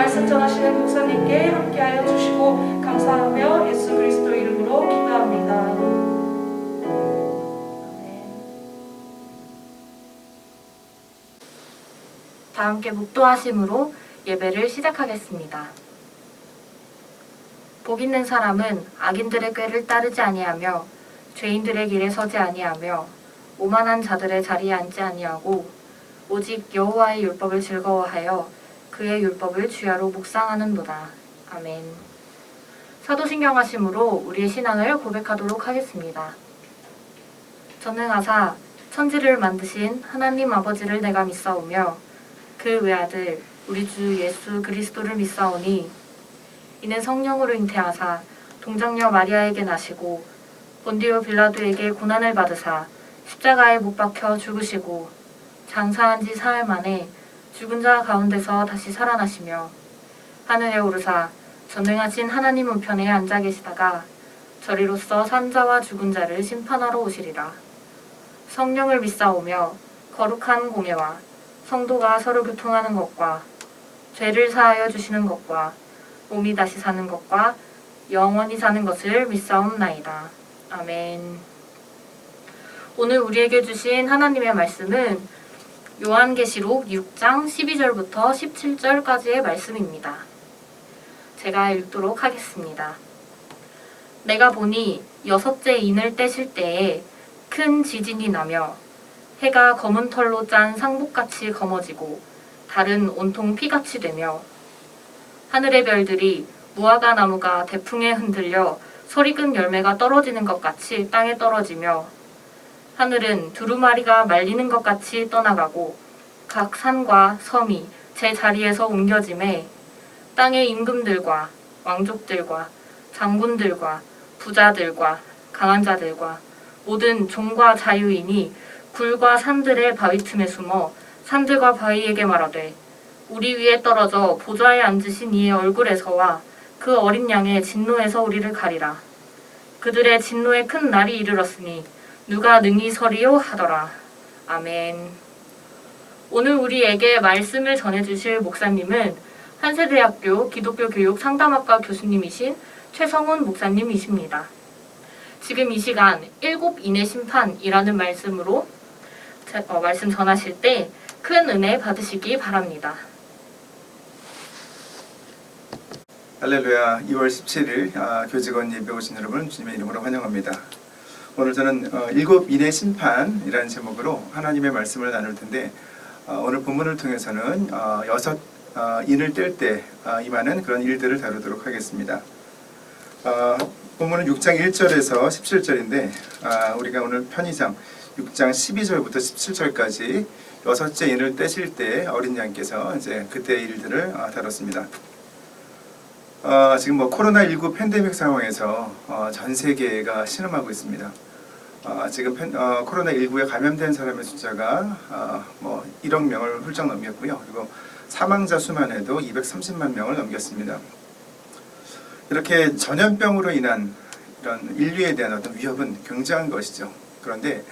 말씀 전하시는 목사님께 함께하여 주시고 감사하며 예수 그리스도 이름으로 기도합니다. 다 함께 묵도하심으로 예배를 시작하겠습니다. 복 있는 사람은 악인들의 꾀를 따르지 아니하며 죄인들의 길에 서지 아니하며 오만한 자들의 자리에 앉지 아니하고 오직 여호와의 율법을 즐거워하여 그의 율법을 주야로 묵상하는도다. 아멘. 사도신경하심으로 우리의 신앙을 고백하도록 하겠습니다. 전능하사 천지를 만드신 하나님 아버지를 내가 믿사오며 그 외아들 우리 주 예수 그리스도를 믿사오니 이는 성령으로 잉태하사 동정녀 마리아에게 나시고 본디오 빌라도에게 고난을 받으사 십자가에 못 박혀 죽으시고 장사한 지 사흘 만에 죽은 자 가운데서 다시 살아나시며 하늘에 오르사 전능하신 하나님 우편에 앉아 계시다가 저리로서 산자와 죽은 자를 심판하러 오시리라. 성령을 믿사오며 거룩한 공예와 성도가 서로 교통하는 것과 죄를 사하여 주시는 것과 몸이 다시 사는 것과 영원히 사는 것을 믿사옵나이다. 아멘. 오늘 우리에게 주신 하나님의 말씀은 요한계시록 6장 12절부터 17절까지의 말씀입니다. 제가 읽도록 하겠습니다. 내가 보니 여섯째 인을 떼실 때에 큰 지진이 나며 해가 검은 털로 짠 상복같이 검어지고 달은 온통 피같이 되며 하늘의 별들이 무화과 나무가 대풍에 흔들려 서리근 열매가 떨어지는 것 같이 땅에 떨어지며 하늘은 두루마리가 말리는 것 같이 떠나가고 각 산과 섬이 제 자리에서 옮겨짐에 땅의 임금들과 왕족들과 장군들과 부자들과 강한 자들과 모든 종과 자유인이 굴과 산들의 바위 틈에 숨어 산들과 바위에게 말하되 우리 위에 떨어져 보좌에 앉으신 이의 얼굴에서와 그 어린 양의 진노에서 우리를 가리라. 그들의 진노의 큰 날이 이르렀으니 누가 능히 서리요 하더라. 아멘. 오늘 우리에게 말씀을 전해주실 목사님은 한세대학교 기독교 교육 상담학과 교수님이신 최성훈 목사님이십니다. 지금 이 시간 일곱 인의 심판이라는 말씀으로 말씀 전하실 때 큰 은혜 받으시기 바랍니다. 할렐루야. 2월 17일 교직원 예배 오신 여러분 주님의 이름으로 환영합니다. 오늘 저는 일곱 인의 심판이라는 제목으로 하나님의 말씀을 나눌 텐데 오늘 본문을 통해서는 여섯 인을 뗄 때 임하는 그런 일들을 다루도록 하겠습니다. 본문은 6장 1절에서 17절인데 우리가 오늘 편의상 6장 12절부터 17절까지 여섯째 인을 떼실 때 어린 양께서 이제 그때의 일들을 다뤘습니다. 지금 코로나19 팬데믹 상황에서 전 세계가 신음하고 있습니다. 지금 코로나19에 감염된 사람의 숫자가 1억 명을 훌쩍 넘겼고요. 그리고 사망자 수만 해도 230만 명을 넘겼습니다. 이렇게 전염병으로 인한 이런 인류에 대한 어떤 위협은 굉장한 것이죠. 그런데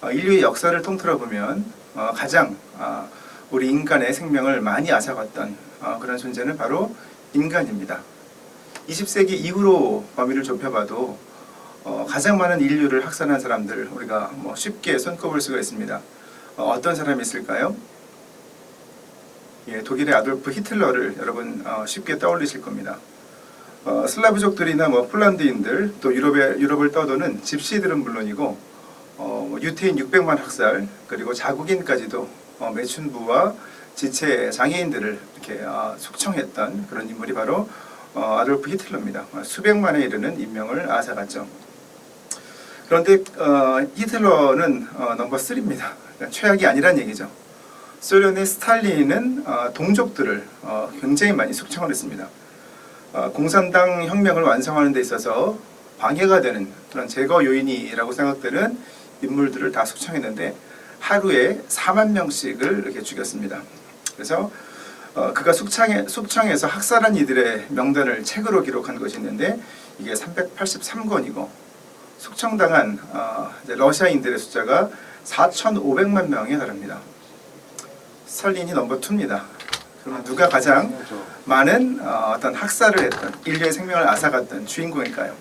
인류의 역사를 통틀어 보면 가장 우리 인간의 생명을 많이 앗아갔던 그런 존재는 바로 인간입니다. 20세기 이후로 범위를 좁혀봐도 가장 많은 인류를 학살한 사람들 우리가 쉽게 손꼽을 수가 있습니다. 어떤 사람이 있을까요? 예, 독일의 아돌프 히틀러를 여러분 쉽게 떠올리실 겁니다. 슬라브족들이나 폴란드인들 또 유럽을 떠도는 집시들은 물론이고 유태인 600만 학살 그리고 자국인까지도 매춘부와 지체 장애인들을 이렇게 숙청했던 그런 인물이 바로 아돌프 히틀러입니다. 수백만에 이르는 인명을 앗아갔죠. 그런데 히틀러는 넘버 3입니다. 그러니까 최악이 아니란 얘기죠. 소련의 스탈린은 동족들을 굉장히 많이 숙청을 했습니다. 공산당 혁명을 완성하는 데 있어서 방해가 되는 그런 제거 요인이라고 생각되는 인물들을 다 숙청했는데 하루에 4만 명씩을 이렇게 죽였습니다. 그래서 그가 숙청해서 학살한 이들의 명단을 책으로 기록한 것이 있는데 이게 383권이고 숙청당한 러시아인들의 숫자가 4,500만 명에 달합니다. 스탈린이 넘버 2입니다. 그러면 누가 가장 많은 어떤 학살을 했던 인류의 생명을 앗아갔던 주인공일까요?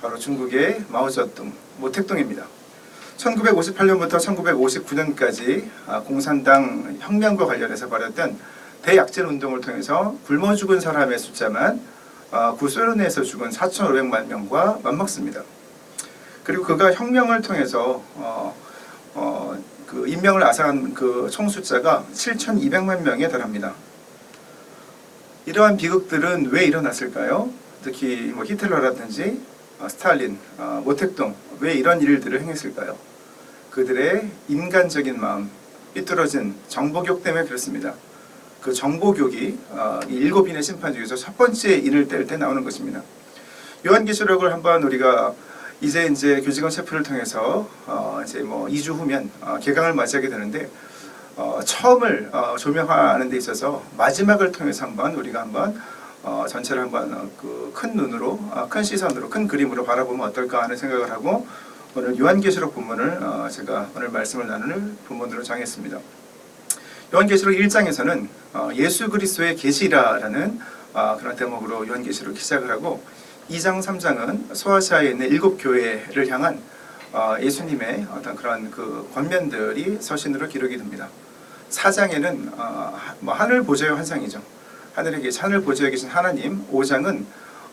바로 중국의 마오쩌둥, 모택동입니다. 1958년부터 1959년까지 공산당 혁명과 관련해서 벌였던 대약진 운동을 통해서 굶어 죽은 사람의 숫자만 구소련에서 죽은 4,500만 명과 맞먹습니다. 그리고 그가 혁명을 통해서 그 인명을 앗아간 그 총 숫자가 7,200만 명에 달합니다. 이러한 비극들은 왜 일어났을까요? 특히 뭐 히틀러라든지 스탈린, 모택동 왜 이런 일들을 행했을까요? 그들의 인간적인 마음, 삐뚤어진 정보교육 때문에 그렇습니다. 그 정보교육이 이 7인의 심판 중에서 첫 번째 인을 뗄 때 나오는 것입니다. 요한계시록을 한번 우리가 이제 교직원 체프를 통해서 이제 뭐 2주 후면 개강을 맞이하게 되는데 처음을 조명하는 데 있어서 마지막을 통해서 우리가 전체를 그 큰 눈으로, 큰 시선으로, 큰 그림으로 바라보면 어떨까 하는 생각을 하고 오늘 요한계시록 본문을 제가 오늘 말씀을 나눌 본문으로 정했습니다. 요한계시록 1장에서는 예수 그리스도의 계시라라는 그런 대목으로 요한계시록을 시작을 하고 2장, 3장은 소아시아에 있는 7교회를 향한 예수님의 어떤 그런 그 권면들이 서신으로 기록이 됩니다. 4장에는 하늘 보좌의 환상이죠. 하늘 보좌에 계신 하나님. 5장은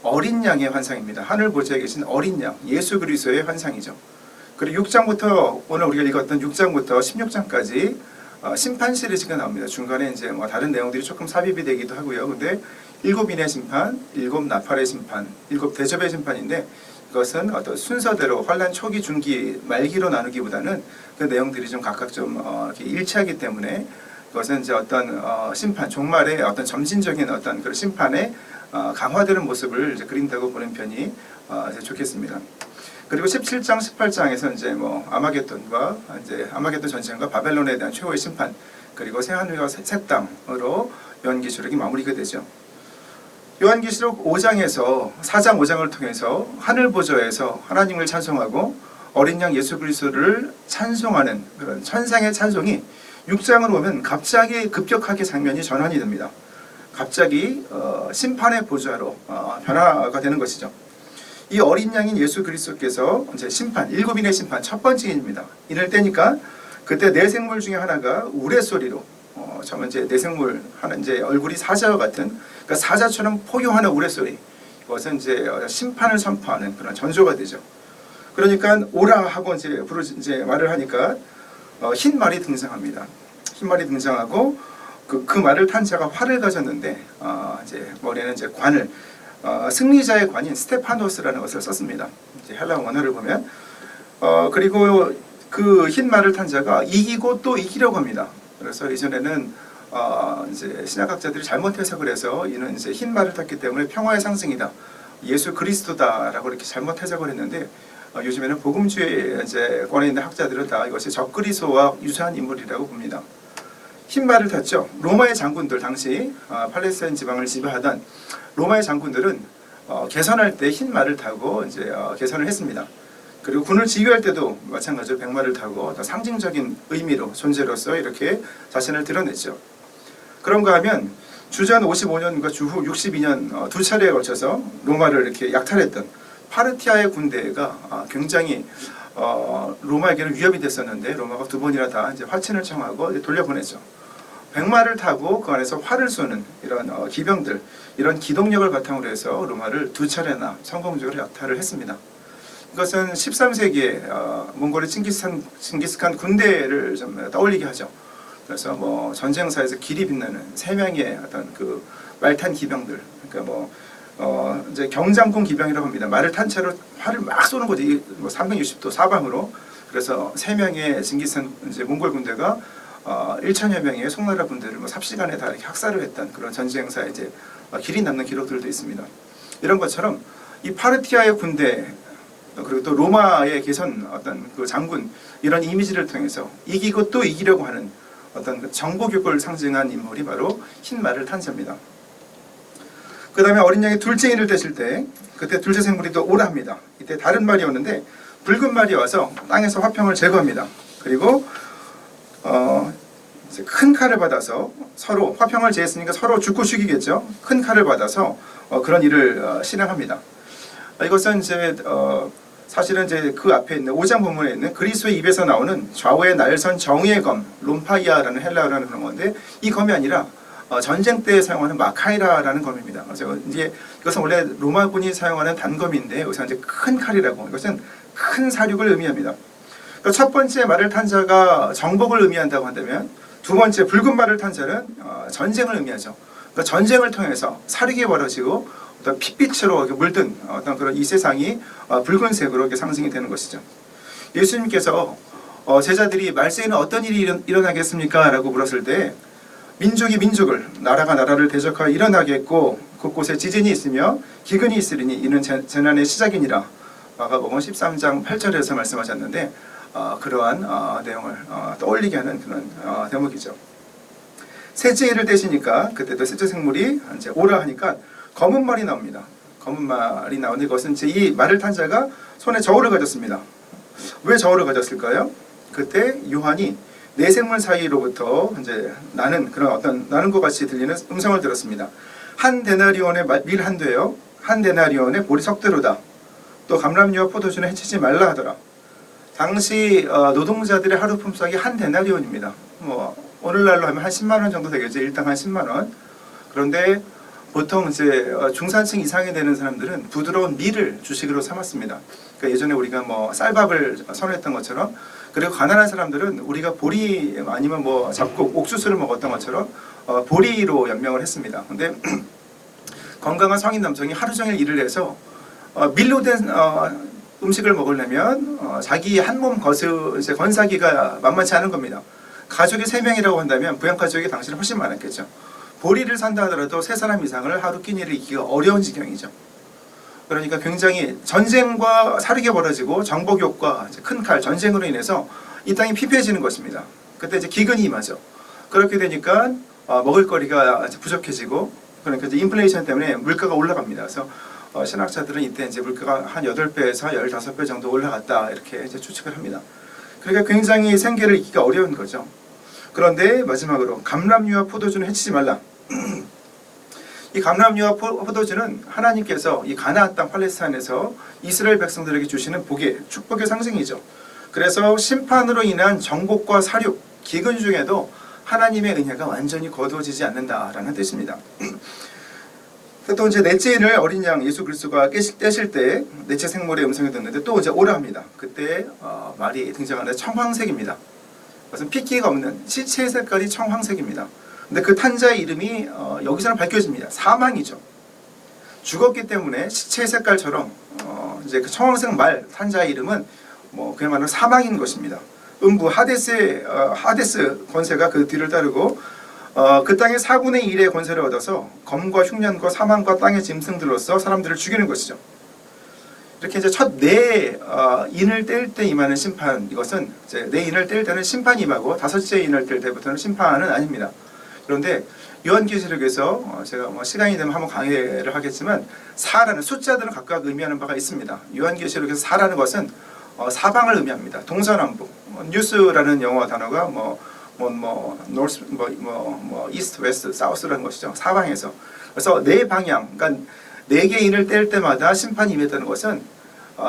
어린 양의 환상입니다. 하늘 보좌에 계신 어린 양, 예수 그리스도의 환상이죠. 그리고 6장부터 오늘 우리가 읽었던 6장부터 16장까지 심판 시리즈가 나옵니다. 중간에 이제 뭐 다른 내용들이 조금 삽입이 되기도 하고요. 근데 7인의 심판, 7 나팔의 심판, 7 대접의 심판인데 이것은 어떤 순서대로 환란 초기, 중기, 말기로 나누기보다는 그 내용들이 좀 각각 좀 이렇게 일치하기 때문에 이것은 이제 어떤 심판, 종말의 어떤 점진적인 어떤 그 심판의 강화되는 모습을 이제 그린다고 보는 편이 이제 좋겠습니다. 그리고 17장, 18장에서 이제 뭐 아마겟돈 전쟁과 바벨론에 대한 최후의 심판, 그리고 새하늘과 새 땅으로 요한계시록이 마무리가 되죠. 요한계시록 5장에서 4장, 5장을 통해서 하늘 보좌에서 하나님을 찬송하고 어린 양 예수 그리스도를 찬송하는 그런 천상의 찬송이 6장으로 오면 갑자기 급격하게 장면이 전환이 됩니다. 갑자기 심판의 보좌로 변화가 되는 것이죠. 이 어린 양인 예수 그리스도께서 이제 심판, 7인의 심판 첫 번째 인입니다. 인을 떼니까 그때 네 생물 중에 하나가 우레소리로 정말 이제 네 생물 하는 이제 얼굴이 사자와 같은, 그러니까 사자처럼 포효하는 우레소리, 이것은 이제 심판을 선포하는 그런 전조가 되죠. 그러니까 오라 하고 이제 말을 하니까 흰 말이 등장합니다. 흰 말이 등장하고 그 말을 탄 자가 활을 가졌는데 이제 머리에는 이제 관을 승리자의 관인 스테파노스라는 것을 썼습니다. 이제 헬라 원어를 보면 그리고 그 흰 말을 탄 자가 이기고 또 이기려고 합니다. 그래서 이전에는 이제 신약학자들이 잘못 해석을 해서 이는 이제 흰 말을 탔기 때문에 평화의 상징이다, 예수 그리스도다라고 이렇게 잘못 해석을 했는데 요즘에는 복음주의 이제 권에 있는 학자들은 다 이것이 적그리스도와 유사한 인물이라고 봅니다. 흰 말을 탔죠. 로마의 장군들, 당시 팔레스타인 지방을 지배하던 로마의 장군들은 개선할 때 흰 말을 타고 이제 개선을 했습니다. 그리고 군을 지휘할 때도 마찬가지로 백마를 타고 상징적인 의미로, 존재로서 이렇게 자신을 드러냈죠. 그런가 하면 주전 55년과 주후 62년 두 차례에 걸쳐서 로마를 이렇게 약탈했던 파르티아의 군대가 굉장히 로마에게는 위협이 됐었는데 로마가 두 번이나 다 이제 화친을 청하고 돌려보냈죠. 백마를 타고 그 안에서 활을 쏘는 이런 기병들, 이런 기동력을 바탕으로 해서 로마를 두 차례나 성공적으로 약탈을 했습니다. 이것은 13세기에 몽골의 칭기스칸 군대를 좀 떠올리게 하죠. 그래서 뭐 전쟁사에서 길이 빛나는 3명의 어떤 그 말탄 기병들, 그러니까 이제 경장군 기병이라고 합니다. 말을 탄 채로 활을 막 쏘는 거죠. 뭐 360도 사방으로. 그래서 3명의 징기스칸 이제 몽골 군대가 1천여 명의 송나라 군대를 뭐 삽시간에 다 이렇게 학살을 했던 그런 전쟁사에 이제 길이 남는 기록들도 있습니다. 이런 것처럼 이 파르티아의 군대, 그리고 또 로마의 개선 어떤 그 장군, 이런 이미지를 통해서 이기고 또 이기려고 하는 어떤 그 정보교육을 상징한 인물이 바로 흰 말을 탄 자입니다. 그 다음에 어린 양이 둘째 인을 떼실 때 그때 둘째 생물이 또 오라 합니다. 이때 다른 말이 오는데 붉은 말이 와서 땅에서 화평을 제거합니다. 그리고 이제 큰 칼을 받아서 서로 화평을 제했으니까 서로 죽고 죽이겠죠. 큰 칼을 받아서 그런 일을 실행합니다. 이것은 이제 사실은 이제 그 앞에 있는 5장 본문에 있는 그리스도의 입에서 나오는 좌우의 날선 정의의 검 롬파이아라는 헬라어라는 그런 건데 이 검이 아니라 전쟁 때 사용하는 마카이라라는 검입니다. 그래서 이제 이것은 원래 로마군이 사용하는 단검인데 여기서 이제 큰 칼이라고 이것은 큰 사륙을 의미합니다. 그러니까 첫 번째 말을 탄 자가 정복을 의미한다고 한다면 두 번째 붉은 말을 탄 자는 전쟁을 의미하죠. 그러니까 전쟁을 통해서 사륙이 벌어지고 어떤 핏빛으로 물든 어떤 그런 이 세상이 붉은색으로 이렇게 상징이 되는 것이죠. 예수님께서 제자들이 말세에는 어떤 일이 일어나겠습니까? 라고 물었을 때 민족이 민족을 나라가 나라를 대적하여 일어나겠고 곳곳에 지진이 있으며 기근이 있으리니 이는 재난의 시작이니라. 마가복음 13장 8절에서 말씀하셨는데 그러한 내용을 떠올리게 하는 그런 대목이죠. 셋째 일을 떼시니까 그때도 셋째 생물이 이제 오라 하니까 검은 말이 나옵니다. 검은 말이 나오는데 그것은 이제 이 말을 탄 자가 손에 저울을 가졌습니다. 왜 저울을 가졌을까요? 그때 요한이 네 생물 사이로부터 이제 나는 것 같이 들리는 음성을 들었습니다. 한 데나리온의 밀 한 되요, 한 데나리온의 보리 석대로다. 또 감람류와 포도주는 해치지 말라 하더라. 당시 노동자들의 하루 품삯이 한 데나리온입니다. 오늘날로 하면 한 10만 원 정도 되겠죠. 일당 한 10만 원. 그런데 보통 이제 중산층 이상이 되는 사람들은 부드러운 밀을 주식으로 삼았습니다. 그러니까 예전에 우리가 쌀밥을 선호했던 것처럼, 그리고 가난한 사람들은 우리가 보리 아니면 잡곡, 옥수수를 먹었던 것처럼 보리로 연명을 했습니다. 근데 건강한 성인 남성이 하루 종일 일을 해서 밀로 된 음식을 먹으려면 자기 한 몸 건사기가 만만치 않은 겁니다. 가족이 3명이라고 한다면 부양가족이 당시는 훨씬 많았겠죠. 보리를 산다 하더라도 3사람 이상을 하루 끼니를 있기가 어려운 지경이죠. 그러니까 굉장히 전쟁과 사륙이 벌어지고 정복욕과 큰 칼, 전쟁으로 인해서 이 땅이 피폐해지는 것입니다. 그때 이제 기근이 임하죠. 그렇게 되니까 먹을거리가 부족해지고, 그러니까 이제 인플레이션 때문에 물가가 올라갑니다. 그래서 신학자들은 이때 이제 물가가 한 8배에서 15배 정도 올라갔다 이렇게 이제 추측을 합니다. 그러니까 굉장히 생계를 잇기가 어려운 거죠. 그런데 마지막으로 감람류와 포도주는 해치지 말라. 이 감람류와 포도주는 하나님께서 이 가나안 땅 팔레스타인에서 이스라엘 백성들에게 주시는 복의 축복의 상징이죠. 그래서 심판으로 인한 정복과 사륙, 기근 중에도 하나님의 은혜가 완전히 거두어지지 않는다라는 뜻입니다. 또 이제 넷째 일을 어린 양 예수 그리스도가 떼실 때 넷째 생물의 음성이 듣는데 또 이제 오라 합니다. 그때 말이 등장하는데 청황색입니다. 그것은 핏기가 없는 시체의 색깔이 청황색입니다. 근데 그 탄자의 이름이 여기서는 밝혀집니다. 사망이죠. 죽었기 때문에 시체의 색깔처럼 이제 그 청황색 말 탄자의 이름은 그야말로 사망인 것입니다. 음부 하데스 권세가 그 뒤를 따르고 그 땅의 4분의 1의 권세를 얻어서 검과 흉년과 사망과 땅의 짐승들로서 사람들을 죽이는 것이죠. 이렇게 이제 첫 네 인을 뗄 때 임하는 심판, 이것은 이제 네 인을 뗄 때는 심판이 임하고 다섯째 인을 뗄 때부터는 심판은 아닙니다. 그런데 요한계시록에서 제가 시간이 되면 한번 강의를 하겠지만 4라는 숫자들은 각각 의미하는 바가 있습니다. 요한계시록에서 4라는 것은 사방을 의미합니다. 동서남북. 뉴스라는 영어 단어가 노스, 이스트, 웨스트, 사우스라는 것이죠. 사방에서. 그래서 네 방향, 그러니까 네 개 인을 뗄 때마다 심판이 임했다는 것은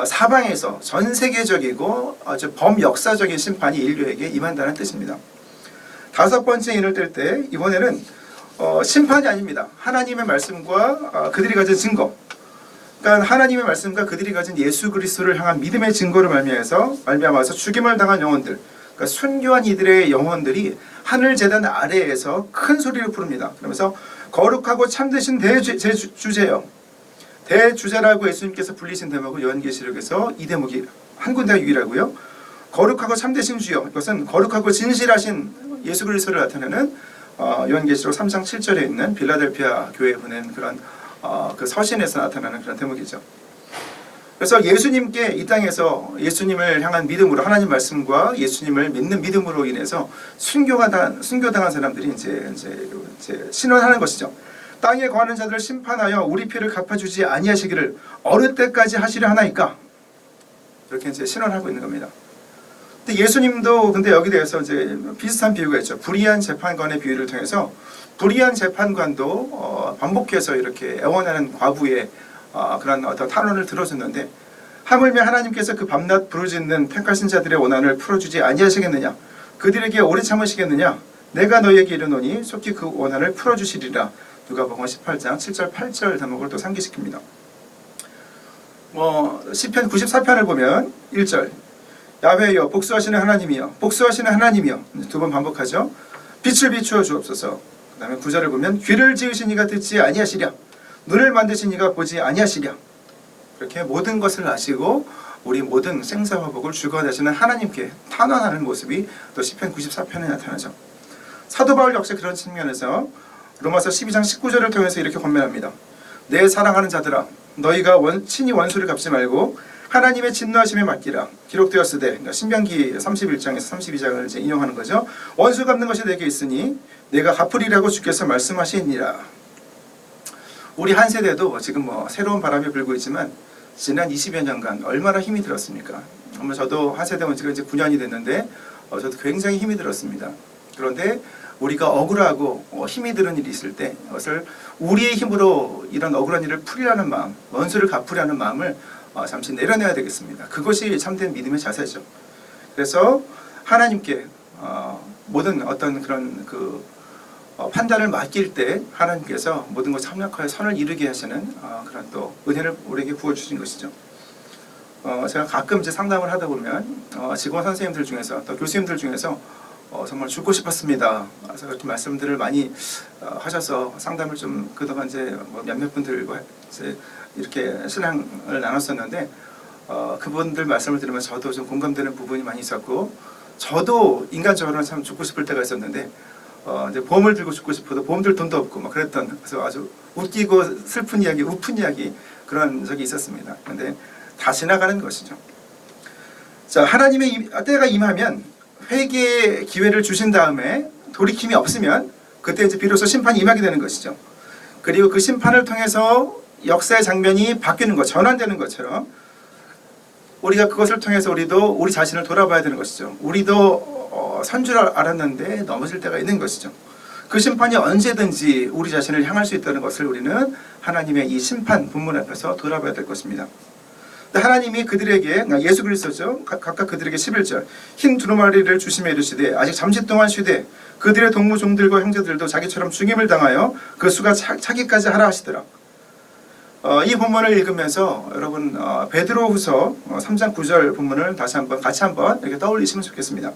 사방에서 전 세계적이고 아주 범역사적인 심판이 인류에게 임한다는 뜻입니다. 다섯 번째 인을 뗄 때 이번에는 심판이 아닙니다. 하나님의 말씀과 그들이 가진 증거, 그러니까 하나님의 말씀과 그들이 가진 예수 그리스도를 향한 믿음의 증거를 말미암아서 죽임을 당한 영혼들, 그러니까 순교한 이들의 영혼들이 하늘 제단 아래에서 큰 소리를 부릅니다. 그러면서 거룩하고 참되신 대주제여, 대주제라고 예수님께서 불리신 대목은 요한계시록에서 이 대목이 한 군데가 유일하고요. 거룩하고 참되신 주여, 이것은 거룩하고 진실하신 예수 그리스도를 나타내는 요한계시록 3장 7절에 있는 빌라델피아 교회에 보낸 그런 그 서신에서 나타나는 그런 대목이죠. 그래서 예수님께 이 땅에서 예수님을 향한 믿음으로, 하나님 말씀과 예수님을 믿는 믿음으로 인해서 순교당한 사람들이 이제 신원하는 것이죠. 땅에 거하는 자들을 심판하여 우리 피를 갚아주지 아니하시기를 어느 때까지 하시려 하나이까? 이렇게 이제 신원하고 있는 겁니다. 근데 예수님도 근데 여기 대해서 이제 비슷한 비유가 있죠. 불의한 재판관의 비유를 통해서 불의한 재판관도 반복해서 이렇게 애원하는 과부의 그런 어떤 탄원을 들어줬는데 하물며 하나님께서 그 밤낮 부르짖는 택하신 자들의 원한을 풀어주지 아니하시겠느냐? 그들에게 오래 참으시겠느냐? 내가 너희에게 이르노니 속히 그 원한을 풀어주시리라. 누가복음 18장 7절 8절 대목을 또 상기시킵니다. 시편 94편을 보면 1절 야훼여 복수하시는 하나님이여 복수하시는 하나님이여 두 번 반복하죠. 빛을 비추어 주옵소서. 그 다음에 9절을 보면 귀를 지으신 이가 듣지 아니하시랴 눈을 만드신 이가 보지 아니하시랴. 이렇게 모든 것을 아시고 우리 모든 생사화복을 주관하시는 하나님께 탄원하는 모습이 또 시편 94편에 나타나죠. 사도 바울 역시 그런 측면에서 로마서 12장 19절을 통해서 이렇게 권면합니다. 내 사랑하는 자들아 너희가 친히 원수를 갚지 말고 하나님의 진노하심에 맡기라. 기록되었으되 그러니까 신명기 31장에서 32장을 이제 인용하는 거죠. 원수 갚는 것이 내게 있으니 내가 갚으리라고 주께서 말씀하시니라. 우리 한 세대도 지금 새로운 바람이 불고 있지만 지난 20여 년간 얼마나 힘이 들었습니까? 저도 한 세대 온 지가 이제 9년이 됐는데 저도 굉장히 힘이 들었습니다. 그런데 우리가 억울하고 힘이 드는 일이 있을 때 그것을 우리의 힘으로 이런 억울한 일을 풀이라는 마음, 원수를 갚으려는 마음을 잠시 내려내야 되겠습니다. 그것이 참된 믿음의 자세죠. 그래서 하나님께 모든 어떤 그런 판단을 맡길 때 하나님께서 모든 것을 합력하여 선을 이루게 하시는 그런 또 은혜를 우리에게 부어주신 것이죠. 제가 가끔 이제 상담을 하다 보면 직원 선생님들 중에서 또 교수님들 중에서 정말 죽고 싶었습니다. 그래서 그렇게 말씀들을 많이 하셔서 상담을 좀 그동안 이제 몇몇 분들과 이제 이렇게 신앙을 나눴었는데 그분들 말씀을 들으면서 저도 좀 공감되는 부분이 많이 있었고 저도 인간적으로는 참 죽고 싶을 때가 있었는데 이제 보험을 들고 죽고 싶어도 보험 들 돈도 없고 막 그랬던 그래서 아주 웃기고 슬픈 이야기, 우픈 이야기 그런 적이 있었습니다. 그런데 다 지나가는 것이죠. 자, 하나님의 때가 임하면 회개의 기회를 주신 다음에 돌이킴이 없으면 그때 이제 비로소 심판이 임하게 되는 것이죠. 그리고 그 심판을 통해서 역사의 장면이 바뀌는 것, 전환되는 것처럼 우리가 그것을 통해서 우리도 우리 자신을 돌아봐야 되는 것이죠. 우리도 선 줄 알았는데 넘어질 때가 있는 것이죠. 그 심판이 언제든지 우리 자신을 향할 수 있다는 것을 우리는 하나님의 이 심판 본문 앞에서 돌아봐야 될 것입니다. 하나님이 그들에게 예수 그리스도죠. 각각 그들에게 11절 흰 두루마리를 주시며 이르시되 아직 잠시 동안 쉬되 그들의 동무 종들과 형제들도 자기처럼 죽임을 당하여 그 수가 차기까지 하라 하시더라. 이 본문을 읽으면서 여러분 베드로후서 3장 9절 본문을 같이 한번 이렇게 떠올리시면 좋겠습니다.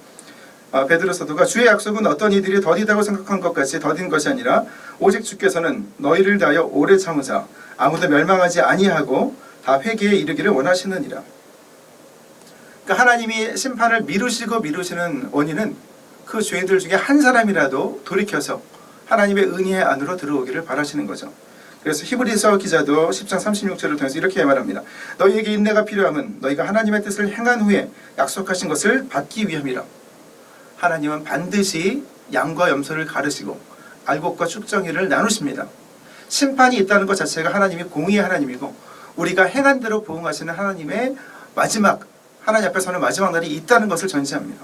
베드로 사도가 주의 약속은 어떤 이들이 더디다고 생각한 것 같이 더딘 것이 아니라 오직 주께서는 너희를 다하여 오래 참으사 아무도 멸망하지 아니하고 다 회개에 이르기를 원하시느니라. 그러니까 하나님이 심판을 미루시는 원인은 그 죄인들 중에 한 사람이라도 돌이켜서 하나님의 은혜의 안으로 들어오기를 바라시는 거죠. 그래서 히브리서 기자도 10장 36절을 통해서 이렇게 말합니다. 너희에게 인내가 필요함은 너희가 하나님의 뜻을 행한 후에 약속하신 것을 받기 위함이라. 하나님은 반드시 양과 염소를 가르시고 알곡과 축정이를 나누십니다. 심판이 있다는 것 자체가 하나님이 공의의 하나님이고 우리가 행한 대로 보응하시는 하나님의 하나님 앞에 서는 마지막 날이 있다는 것을 전제합니다.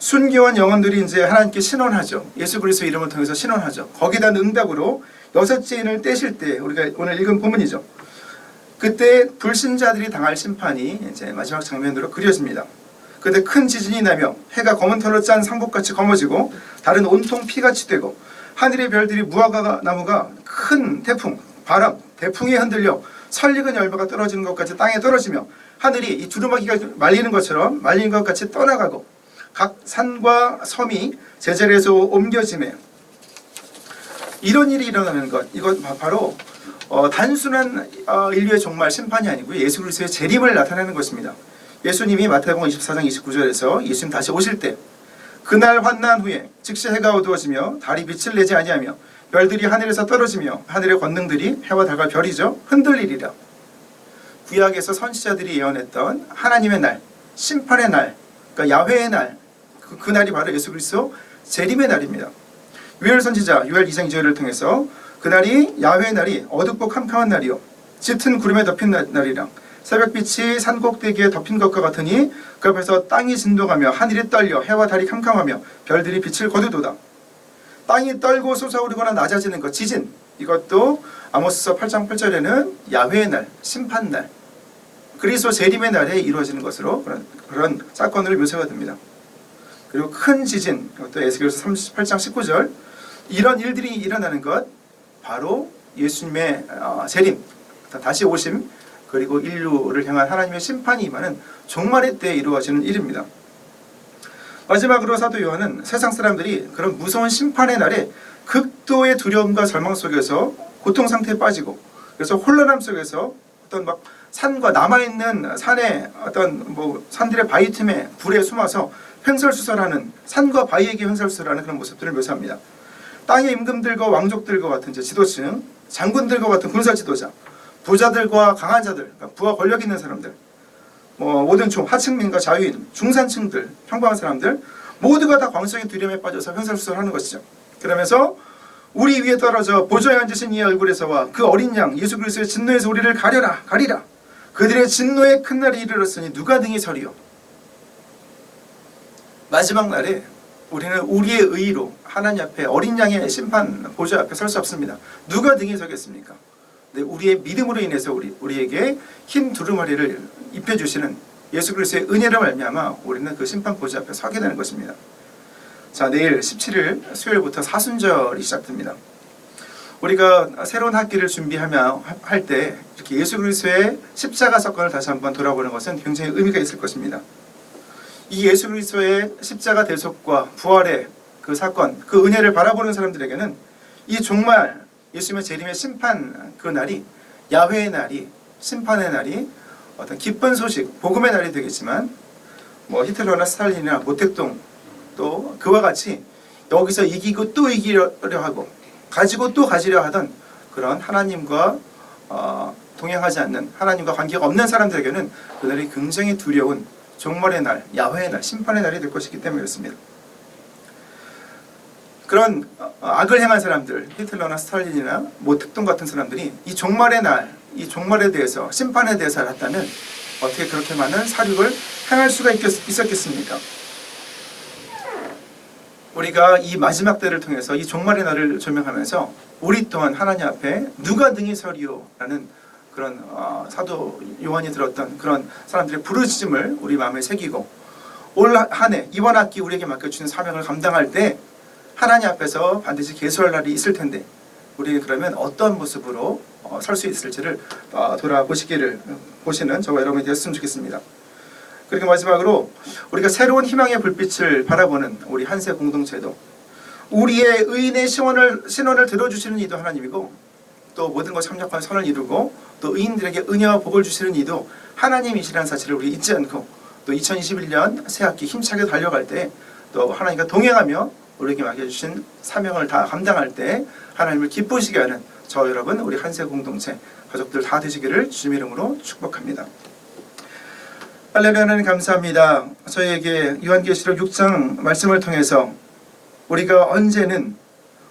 순교한 영혼들이 이제 하나님께 신원하죠. 예수 그리스도 이름을 통해서 신원하죠. 거기에 대한 응답으로 여섯째 인을 떼실 때 우리가 오늘 읽은 본문이죠. 그때 불신자들이 당할 심판이 이제 마지막 장면으로 그려집니다. 그때 큰 지진이 나며 해가 검은 털로 짠 상복같이 검어지고 달은 온통 피같이 되고 하늘의 별들이 무화과 나무가 큰 태풍, 바람, 대풍에 흔들려 설익은 열매가 떨어지는 것까지 땅에 떨어지며 하늘이 이 두루마기가 말리는 것처럼 말린 것 같이 떠나가고 각 산과 섬이 제자리에서 옮겨지며 이런 일이 일어나는 것, 이건 바로 단순한 인류의 종말 심판이 아니고 예수 그리스도의 재림을 나타내는 것입니다. 예수님이 마태복음 24장 29절에서 예수님 다시 오실 때 그날 환난 후에 즉시 해가 어두워지며 달이 빛을 내지 아니하며 별들이 하늘에서 떨어지며 하늘의 권능들이 해와 달과 별이죠 흔들리리라. 구약에서 선지자들이 예언했던 하나님의 날, 심판의 날, 그러니까 야훼의 날, 그 날이 바로 예수 그리스도 재림의 날입니다. 유엘 선지자 유엘 2장 2절을 통해서 그날이 야훼의 날이 어둡고 캄캄한 날이요 짙은 구름에 덮인 날이라 새벽빛이 산꼭대기에 덮인 것과 같으니 그 앞에서 땅이 진동하며 하늘이 떨려 해와 달이 캄캄하며 별들이 빛을 거두도다. 땅이 떨고 솟아오르거나 낮아지는 것, 지진, 이것도 아모스서 8장 8절에는 야훼의 날, 심판날, 그리스도 재림의 날에 이루어지는 것으로 그런 사건을 묘사가 됩니다. 그리고 큰 지진, 또 에스겔서 38장 19절, 이런 일들이 일어나는 것 바로 예수님의 재림, 다시 오심, 그리고 인류를 향한 하나님의 심판이 임하는 종말의 때에 이루어지는 일입니다. 마지막으로 사도 요한은 세상 사람들이 그런 무서운 심판의 날에 극도의 두려움과 절망 속에서 고통 상태에 빠지고, 그래서 혼란함 속에서 어떤 막 산과 남아있는 산의 어떤 산들의 바위 틈에 불에 숨어서 횡설수설하는, 산과 바위에게 횡설수설하는 그런 모습들을 묘사합니다. 땅의 임금들과 왕족들과 같은 지도층, 장군들과 같은 군사 지도자, 부자들과 강한 자들, 그러니까 부와 권력 있는 사람들, 모든 하층민과 자유인, 중산층들, 평범한 사람들 모두가 다 광성의 두려움에 빠져서 횡설수설하는 것이죠. 그러면서 우리 위에 떨어져 보좌에 앉으신 이의 얼굴에서와 그 어린 양 예수 그리스도의 진노에서 우리를 가리라. 그들의 진노의 큰 날이 이르렀으니 누가 등이 서리요. 마지막 날에 우리는 우리의 의로 하나님 앞에 어린 양의 심판 보좌 앞에 설 수 없습니다. 누가 등에 서겠습니까? 네, 우리의 믿음으로 인해서 우리에게 흰 두루마리를 입혀주시는 예수 그리스도의 은혜로 말미암아 우리는 그 심판 보좌 앞에 서게 되는 것입니다. 자, 내일 17일 수요일부터 사순절이 시작됩니다. 우리가 새로운 학기를 준비하며 할 때 이렇게 예수 그리스도의 십자가 사건을 다시 한번 돌아보는 것은 굉장히 의미가 있을 것입니다. 이 예수 그리스도의 십자가 대속과 부활의 그 사건, 그 은혜를 바라보는 사람들에게는 이 종말, 예수님의 재림의 심판 그 날이, 야훼의 날이, 심판의 날이 어떤 기쁜 소식, 복음의 날이 되겠지만 히틀러나 스탈린이나 모택동 또 그와 같이 여기서 이기고 또 이기려 하고 가지고 또 가지려 하던 그런 하나님과 동행하지 않는, 하나님과 관계가 없는 사람들에게는 그날이 굉장히 두려운 종말의 날, 야훼의 날, 심판의 날이 될 것이기 때문에 그렇습니다. 그런 악을 행한 사람들, 히틀러나 스탈린이나 모택동 같은 사람들이 이 종말의 날, 이 종말에 대해서, 심판에 대해서 알았다면 어떻게 그렇게 많은 사륙을 행할 수가 있었겠습니까? 우리가 이 마지막 때를 통해서 이 종말의 날을 조명하면서 우리 또한 하나님 앞에 누가 등이 서리요? 라는 그런 사도 요한이 들었던 그런 사람들의 부르짖음을 우리 마음에 새기고 올 한 해, 이번 학기 우리에게 맡겨주신 사명을 감당할 때 하나님 앞에서 반드시 계수할 날이 있을 텐데 우리는 그러면 어떤 모습으로 설 수 있을지를 보시는 저와 여러분이 되었으면 좋겠습니다. 그리고 마지막으로 우리가 새로운 희망의 불빛을 바라보는 우리 한세 공동체도 우리의 의인의 신원을 들어주시는 이도 하나님이고 또 모든 것 참력한 선을 이루고 또 의인들에게 은혜와 복을 주시는 이도 하나님이시라는 사실을 우리 잊지 않고 또 2021년 새학기 힘차게 달려갈 때 또 하나님과 동행하며 우리에게 맡겨주신 사명을 다 감당할 때 하나님을 기쁘시게 하는 저 여러분 우리 한세 공동체 가족들 다 되시기를 주님 이름으로 축복합니다. 할렐루야. 하나님 감사합니다. 저희에게 요한계시록 6장 말씀을 통해서 우리가 언제는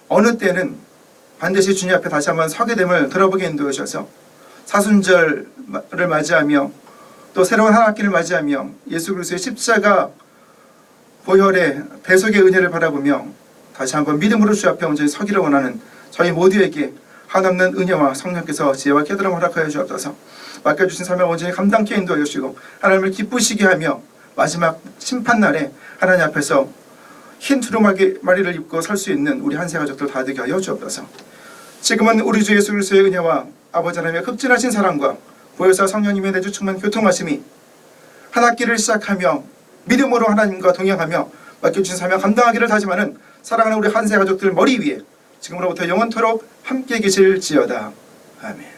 어느 때는 반드시 주님 앞에 다시 한번 서게 됨을 돌아보게 인도해 주셔서 사순절을 맞이하며 또 새로운 한 학기를 맞이하며 예수 그리스도의 십자가 보혈의 대속의 은혜를 바라보며 다시 한번 믿음으로 주 앞에 온전히 서기를 원하는 저희 모두에게 한없는 은혜와 성령께서 지혜와 깨달음을 허락하여 주옵소서. 맡겨주신 사명 온전히 감당케 인도하여 주시고 하나님을 기쁘시게 하며 마지막 심판날에 하나님 앞에서 흰 두루마리를 입고 설 수 있는 우리 한세 가족들 다 되게 하여 주옵소서. 지금은 우리 주 예수 그리스도의 은혜와 아버지 하나님의 극진하신 사랑과 보혜사 성령님의 내주 충만 교통하심이 한 학기를 시작하며 믿음으로 하나님과 동행하며 맡겨주신 사명 감당하기를 다짐하는 사랑하는 우리 한세 가족들 머리 위에 지금으로부터 영원토록 함께 계실지어다. 아멘.